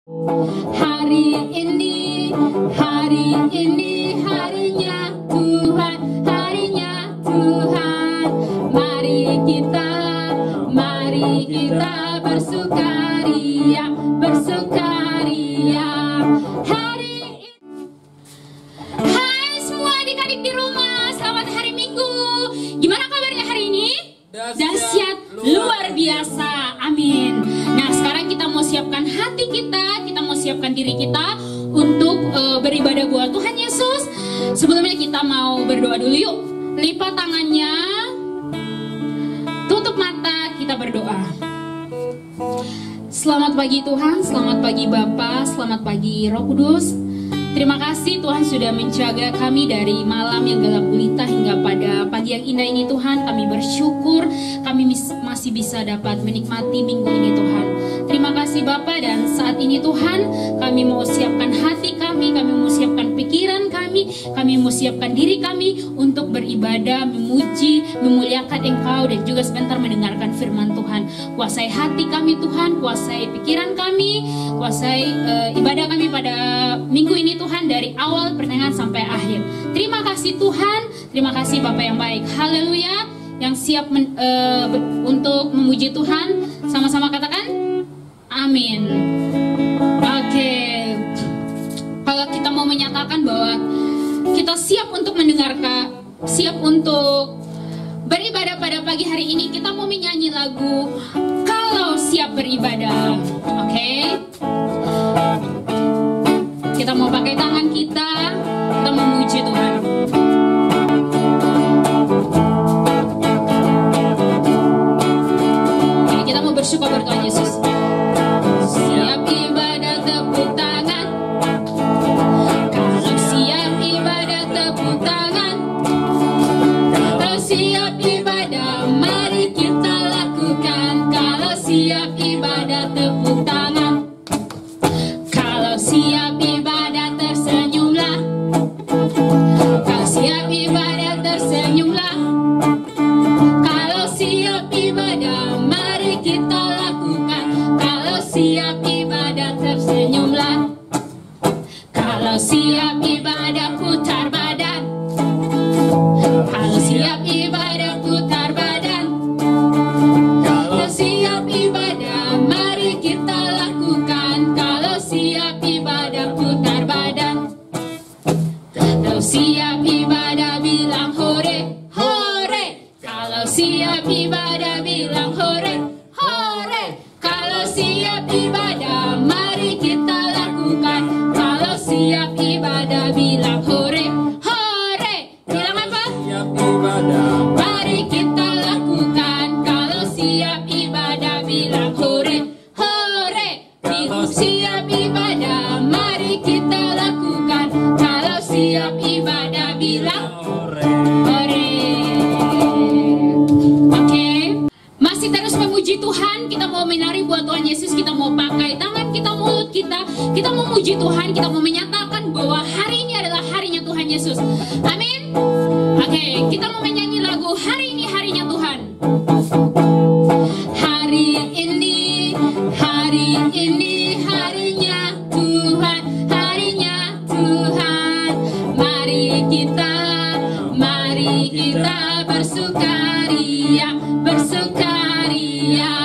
Hari ini harinya Tuhan, harinya Tuhan. Mari kita bersukaria, bersukaria. Hari ini. Hai semua adik-adik di rumah, selamat hari Minggu. Gimana kabarnya hari ini? Dahsyat, luar biasa, amin. Nah sekarang kita mau siapkan hati kita mau siapkan diri kita untuk beribadah buat Tuhan Yesus. Sebelumnya kita mau berdoa dulu yuk. Lipat tangannya, tutup mata, kita berdoa. Selamat pagi Tuhan, selamat pagi Bapa, selamat pagi Roh Kudus. Terima kasih Tuhan sudah menjaga kami dari malam yang gelap gulita hingga pada pagi yang indah ini Tuhan. Kami bersyukur kami masih bisa dapat menikmati minggu ini Tuhan. Terima kasih Bapa, dan saat ini Tuhan kami mau siapkan hati kami mau siapkan pikiran kami mau siapkan diri kami untuk beribadah, memuji, memuliakan Engkau, dan juga sebentar mendengarkan firman Tuhan. Kuasai hati kami Tuhan, kuasai pikiran kami, kuasai ibadah kami pada minggu ini Tuhan, dari awal pertengahan sampai akhir. Terima kasih Tuhan, terima kasih Bapa yang baik. Haleluya. Yang siap untuk memuji Tuhan, sama-sama katakan amin. Oke. Kalau kita mau menyatakan bahwa kita siap untuk mendengarkan, siap untuk beribadah pada pagi hari ini, kita mau menyanyi lagu Kalau Siap Beribadah. Oke. Kita mau pakai tangan kita memuji Tuhan. Jadi kita mau bersyukur pada Tuhan Yesus. Siap ibadah, tepuk tangan. Kalau siap ibadah, tepuk tangan. Kalau siap ibadah, mari kita lakukan. Kalau siap ibadah, tepuk tangan. Kalau siap ibadah, tersenyumlah. Kalau siap ibadah, tersenyumlah. Kalau siap ibadah, mari kita lakukan. Kalau siap ibadah, tersenyumlah. Kalau siap ibadah, putar badan. Kalau siap ibadah, putar badan. Kalau siap ibadah, mari kita lakukan. Kalau siap ibadah, putar badan. Kalau siap ibadah, bilang hore, hore. Kalau siap ibadah, bilang hore, hore. Kalau siap ibadah, mari kita lakukan. Kalau siap ibadah, bilang hore, hore. Bilang apa? Siap ibadah, Mari kita lakukan. Kalau siap ibadah, bilang hore, hore. Siap ibadah, mari kita lakukan. Kalau siap ibadah, bilang hore. hore. Oke, masih terus memuji Tuhan. Kita mau menari buat Tuhan Yesus. Kita mau pakai tangan kita, mulut kita. Kita mau memuji Tuhan. Kita mau menyatakan bahwa hari ini adalah harinya Tuhan Yesus. Amin. Oke, kita mau menyanyi lagu Hari Ini Harinya Tuhan. Hari ini harinya Tuhan, harinya Tuhan. Mari kita bersukaria, bersukaria.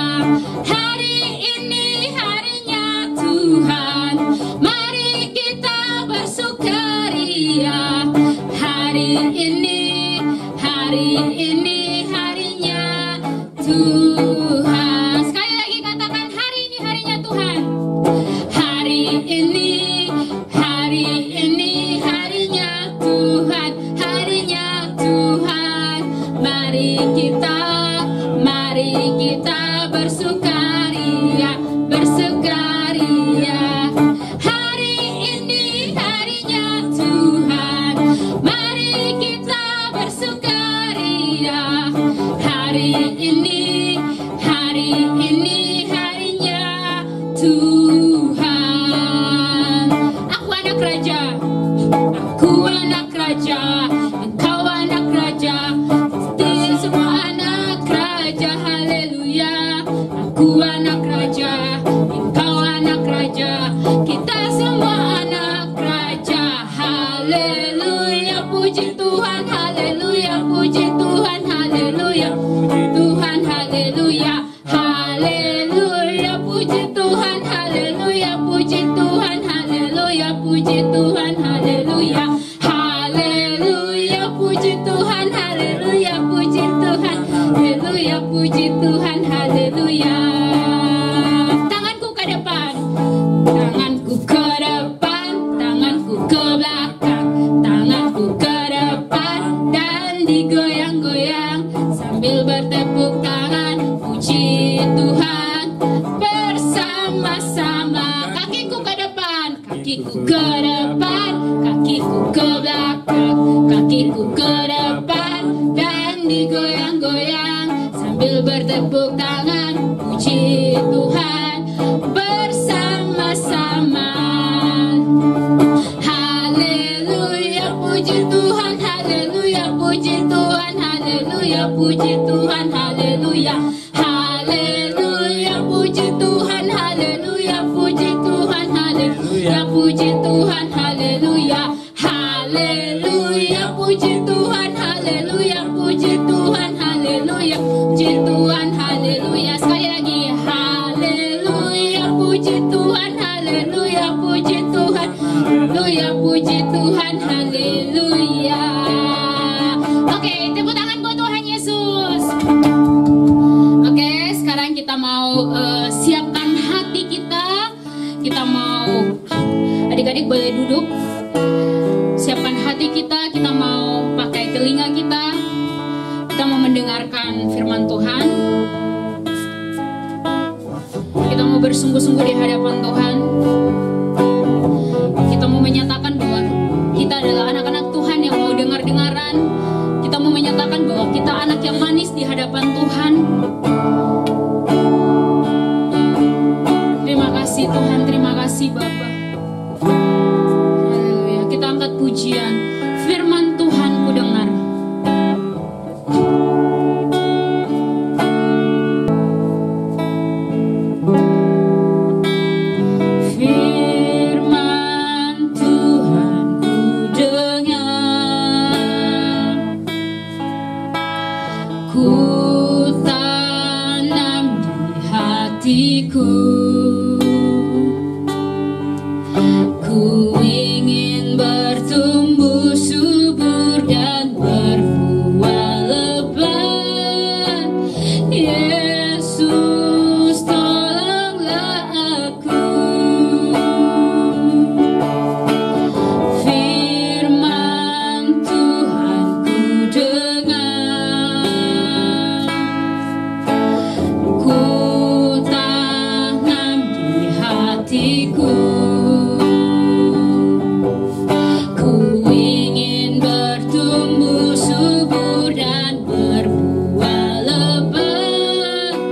Hari ini harinya Tuhan, mari kita bersukaria. Hari ini harinya Tuhan. Sekali lagi katakan, hari ini harinya Tuhan. Hari ini harinya Tuhan, harinya Tuhan. Mari kita bersukaria, bersukaria. Hari ini harinya Tuhan, mari kita bersukaria. Hari ini harinya Tuhan. Kita semua anak raja. Haleluya, puji Tuhan. Haleluya, puji Tuhan. Haleluya, Tuhan. Haleluya, haleluya, puji Tuhan. Haleluya, puji Tuhan. Haleluya, puji Tuhan. Haleluya, haleluya, puji Tuhan. Haleluya, puji Tuhan. Haleluya, puji Tuhan. Haleluya. Tanganku ke depan, tanganku ke depan, tanganku ke belakang, tanganku ke depan dan digoyang-goyang sambil bertepuk tangan, puji Tuhan bersama-sama. Kakiku ke depan, kakiku ke depan, kakiku ke belakang, kakiku ke depan dan digoyang-goyang sambil bertepuk tangan, puji Tuhan bersama-sama. Haleluya, puji Tuhan. Haleluya, puji Tuhan. Haleluya, puji Tuhan. Haleluya, haleluya, puji Tuhan. Haleluya, puji Tuhan. Haleluya, puji Tuhan. Haleluya, haleluya, puji Tuhan. Haleluya, puji Tuhan. Haleluya, puji Tuhan. Haleluya. Sekali lagi, haleluya, puji Tuhan. Haleluya, puji Tuhan. Haleluya, puji Tuhan. Haleluya. Oke, tepuk tangan buat Tuhan Yesus. Oke, sekarang kita mau siapkan hati kita. Kita mau, adik-adik boleh duduk. Siapkan hati kita. Kita mau pakai telinga kita. Kita mau mendengarkan firman Tuhan. Kita mau bersungguh-sungguh di hadapan Tuhan. Kita mau menyatakan bahwa kita adalah anak-anak Tuhan yang mau dengar-dengaran. Kita mau menyatakan bahwa kita anak yang manis di hadapan Tuhan. Terima kasih Tuhan, terima kasih Bapa. Haleluya. Kita angkat pujian. Firman Tuhan ku dengar. Firman Tuhan ku dengar, ku tanam di hatiku. Ku ingin bertumbuh subur dan berbuah lebat. Yesus, tolonglah aku. Firman Tuhan ku dengar, ku tanam di hatiku. Ku ingin bertumbuh subur dan berbuah lebat.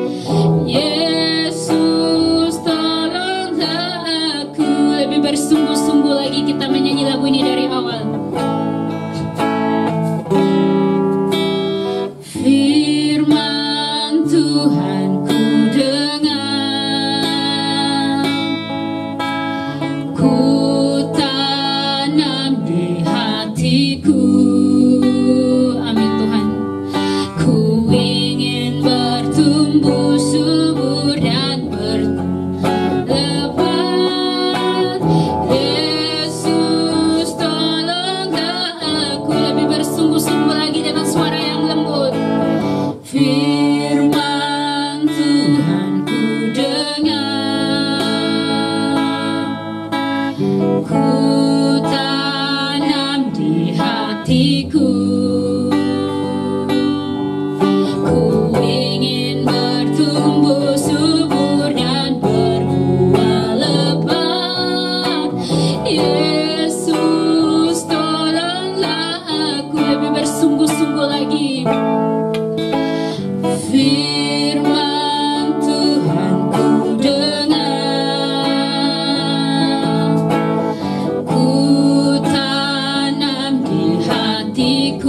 Yesus, tolonglah aku. Lebih bersungguh-sungguh lagi kita menyanyi lagu ini dari awal. Firman Tuhan ku dengar, ku tanam di hatiku. Amin Tuhan. Ku ingin bertumbuh subur dan berlebat. Yesus, tolonglah aku. Lebih bersungguh-sungguh lagi dengan suara yang lembut. Firman Tuhan ku dengar, ku tanam di hatiku. Ku ingin bertumbuh subur dan berbuah lebat. Yesus, tolonglah aku. Lebih bersungguh-sungguh lagi. Firman Tuhan ku dengar, ku tanam di hatiku.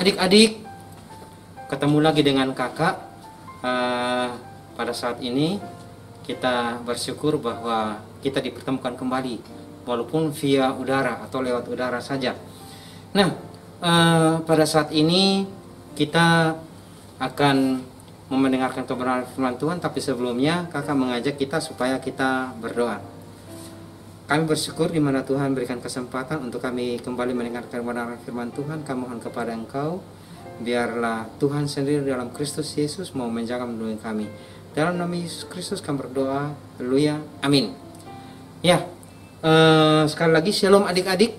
adik-adik, ketemu lagi dengan kakak. Pada saat ini kita bersyukur bahwa kita dipertemukan kembali, walaupun via udara atau lewat udara saja. Nah, pada saat ini kita akan mendengarkan kebenaran firman Tuhan, tapi sebelumnya kakak mengajak kita supaya kita berdoa. Kami bersyukur di mana Tuhan berikan kesempatan untuk kami kembali mendengarkan kebenaran firman Tuhan. Kami mohon kepada Engkau, biarlah Tuhan sendiri dalam Kristus Yesus mau menjaga melindungi kami. Dalam nama Yesus Kristus kami berdoa. Haleluya. Amin. Ya, sekali lagi shalom adik-adik.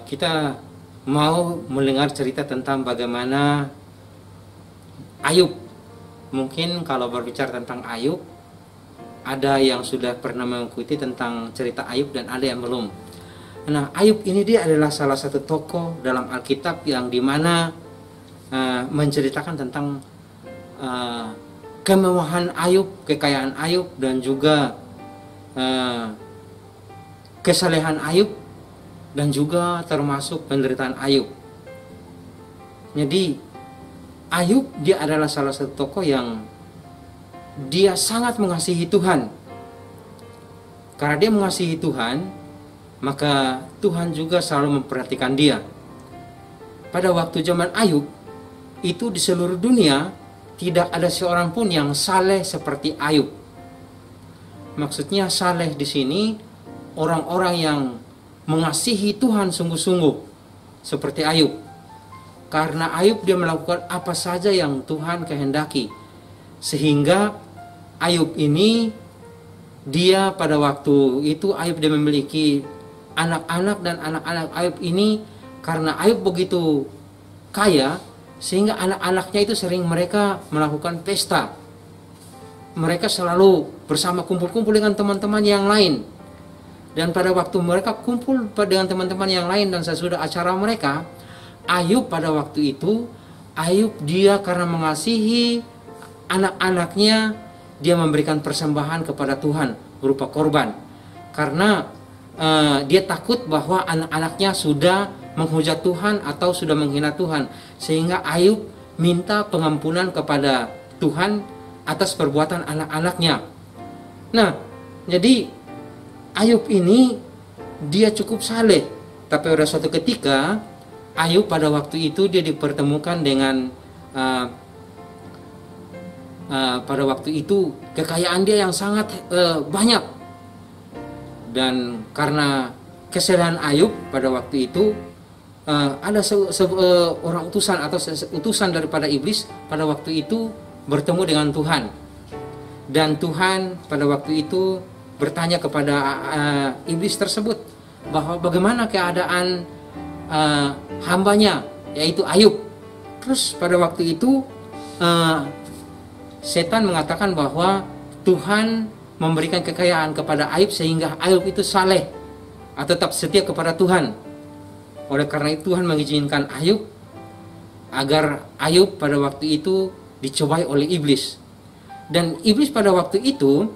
Kita mau mendengar cerita tentang bagaimana Ayub. Mungkin kalau berbicara tentang Ayub, ada yang sudah pernah mengikuti tentang cerita Ayub dan ada yang belum. Nah, Ayub ini dia adalah salah satu tokoh dalam Alkitab yang dimana menceritakan tentang kemewahan Ayub, kekayaan Ayub, dan juga kesalehan Ayub, dan juga termasuk penderitaan Ayub. Jadi Ayub dia adalah salah satu tokoh yang dia sangat mengasihi Tuhan. Karena dia mengasihi Tuhan, maka Tuhan juga selalu memperhatikan dia. Pada waktu zaman Ayub, itu di seluruh dunia tidak ada seorang pun yang saleh seperti Ayub. Maksudnya saleh di sini orang-orang yang mengasihi Tuhan sungguh-sungguh seperti Ayub. Karena Ayub dia melakukan apa saja yang Tuhan kehendaki. Sehingga Ayub ini dia pada waktu itu Ayub dia memiliki anak-anak, dan anak-anak Ayub ini karena Ayub begitu kaya sehingga anak-anaknya itu sering mereka melakukan pesta. Mereka selalu bersama kumpul-kumpul dengan teman-teman yang lain. Dan pada waktu mereka kumpul dengan teman-teman yang lain dan sesudah acara mereka, Ayub pada waktu itu, Ayub dia karena mengasihi anak-anaknya, dia memberikan persembahan kepada Tuhan berupa korban. Karena dia takut bahwa anak-anaknya sudah menghujat Tuhan atau sudah menghina Tuhan. Sehingga Ayub minta pengampunan kepada Tuhan atas perbuatan anak-anaknya. Nah, jadi Ayub ini dia cukup saleh. Tapi pada suatu ketika Ayub pada waktu itu dia dipertemukan dengan pada waktu itu kekayaan dia yang sangat banyak. Dan karena kesalahan Ayub pada waktu itu ada orang utusan atau utusan daripada iblis pada waktu itu bertemu dengan Tuhan. Dan Tuhan pada waktu itu bertanya kepada iblis tersebut bahwa bagaimana keadaan hambanya, yaitu Ayub. Terus pada waktu itu setan mengatakan bahwa Tuhan memberikan kekayaan kepada Ayub sehingga Ayub itu saleh atau tetap setia kepada Tuhan. Oleh karena itu Tuhan mengizinkan Ayub agar Ayub pada waktu itu dicobai oleh iblis. Dan iblis pada waktu itu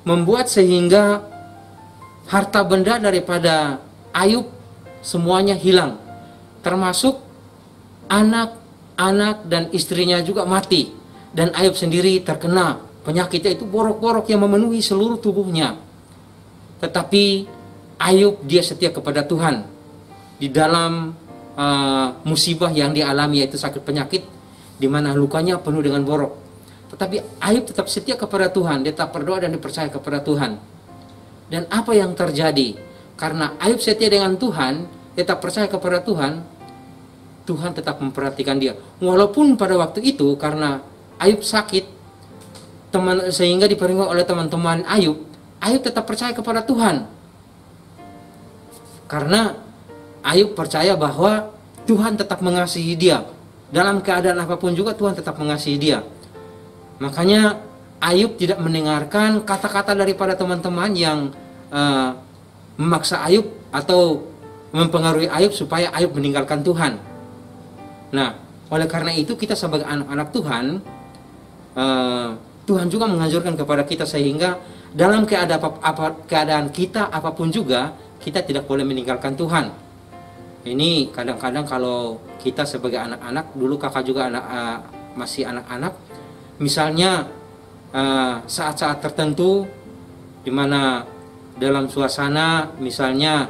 membuat sehingga harta benda daripada Ayub semuanya hilang, termasuk anak-anak dan istrinya juga mati. Dan Ayub sendiri terkena penyakitnya itu borok-borok yang memenuhi seluruh tubuhnya. Tetapi Ayub dia setia kepada Tuhan di dalam musibah yang dialami, yaitu sakit penyakit di mana lukanya penuh dengan borok. Tetapi Ayub tetap setia kepada Tuhan, dia tetap berdoa dan dipercaya kepada Tuhan. Dan apa yang terjadi? Karena Ayub setia dengan Tuhan, dia tetap percaya kepada Tuhan, Tuhan tetap memperhatikan dia. Walaupun pada waktu itu karena Ayub sakit, sehingga diperingati oleh teman-teman Ayub, Ayub tetap percaya kepada Tuhan. Karena Ayub percaya bahwa Tuhan tetap mengasihi dia. Dalam keadaan apapun juga Tuhan tetap mengasihi dia. Makanya Ayub tidak mendengarkan kata-kata daripada teman-teman yang memaksa Ayub atau mempengaruhi Ayub supaya Ayub meninggalkan Tuhan. Nah, oleh karena itu kita sebagai anak-anak Tuhan, Tuhan juga menganjurkan kepada kita sehingga dalam keadaan kita apapun juga kita tidak boleh meninggalkan Tuhan. Ini kadang-kadang kalau kita sebagai anak-anak, dulu kakak juga masih anak-anak, misalnya saat-saat tertentu di mana dalam suasana misalnya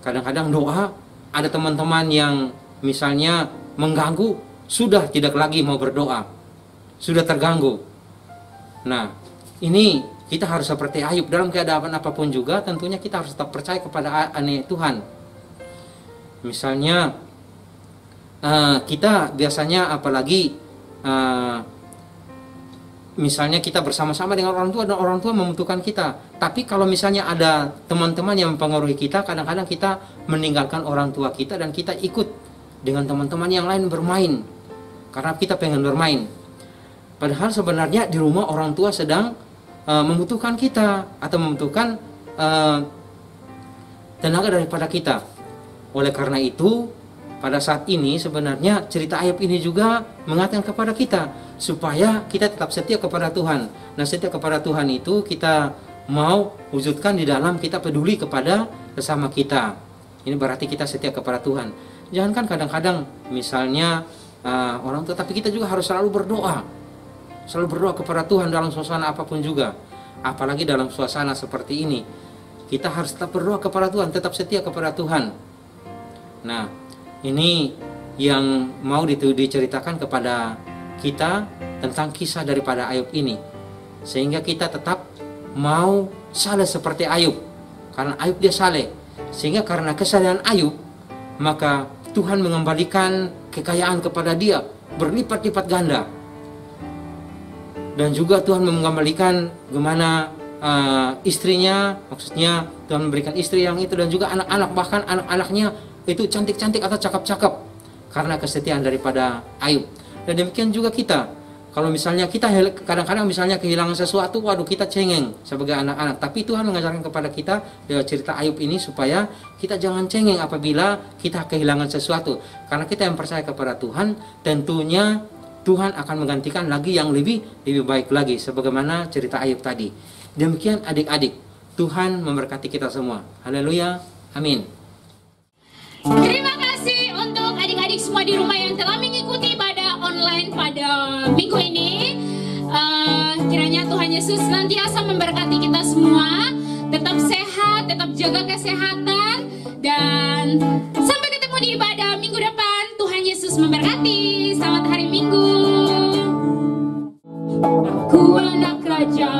kadang-kadang doa, ada teman-teman yang misalnya mengganggu, sudah tidak lagi mau berdoa, sudah terganggu. Nah, ini kita harus seperti Ayub, dalam keadaan apapun juga tentunya kita harus tetap percaya kepada Tuhan. Misalnya kita biasanya apalagi misalnya kita bersama-sama dengan orang tua dan orang tua membutuhkan kita. Tapi kalau misalnya ada teman-teman yang mempengaruhi kita, kadang-kadang kita meninggalkan orang tua kita dan kita ikut dengan teman-teman yang lain bermain karena kita pengen bermain. Padahal sebenarnya di rumah orang tua sedang membutuhkan kita atau membutuhkan tenaga daripada kita. Oleh karena itu, pada saat ini sebenarnya cerita Ayub ini juga mengatakan kepada kita supaya kita tetap setia kepada Tuhan. Nah, setia kepada Tuhan itu kita mau wujudkan di dalam kita peduli kepada sesama kita. Ini berarti kita setia kepada Tuhan. Jangankan kadang-kadang misalnya orang tua, tapi kita juga harus selalu berdoa. Selalu berdoa kepada Tuhan dalam suasana apapun juga. Apalagi dalam suasana seperti ini. Kita harus tetap berdoa kepada Tuhan, tetap setia kepada Tuhan. Nah, ini yang mau diceritakan kepada kita tentang kisah daripada Ayub ini. Sehingga kita tetap mau saleh seperti Ayub. Karena Ayub dia saleh. Sehingga karena kesalehan Ayub, maka Tuhan mengembalikan kekayaan kepada dia berlipat-lipat ganda. Dan juga Tuhan mengembalikan gimana istrinya, maksudnya Tuhan memberikan istri yang itu, dan juga anak-anak, bahkan anak-anaknya itu cantik-cantik atau cakep-cakep karena kesetiaan daripada Ayub. Dan demikian juga kita, kalau misalnya kita kadang-kadang misalnya kehilangan sesuatu, waduh kita cengeng sebagai anak-anak. Tapi Tuhan mengajarkan kepada kita lewat cerita Ayub ini supaya kita jangan cengeng apabila kita kehilangan sesuatu, karena kita yang percaya kepada Tuhan, tentunya Tuhan akan menggantikan lagi yang lebih baik lagi, sebagaimana cerita Ayub tadi. Demikian adik-adik, Tuhan memberkati kita semua. Haleluya, amin. Terima kasih untuk adik-adik semua di rumah yang telah mengikuti ibadah online pada minggu ini. Kiranya Tuhan Yesus senantiasa memberkati kita semua. Tetap sehat, tetap jaga kesehatan, dan sampai ketemu di ibadah minggu depan. Tuhan Yesus memberkati. Selamat hari Minggu. Aku anak raja.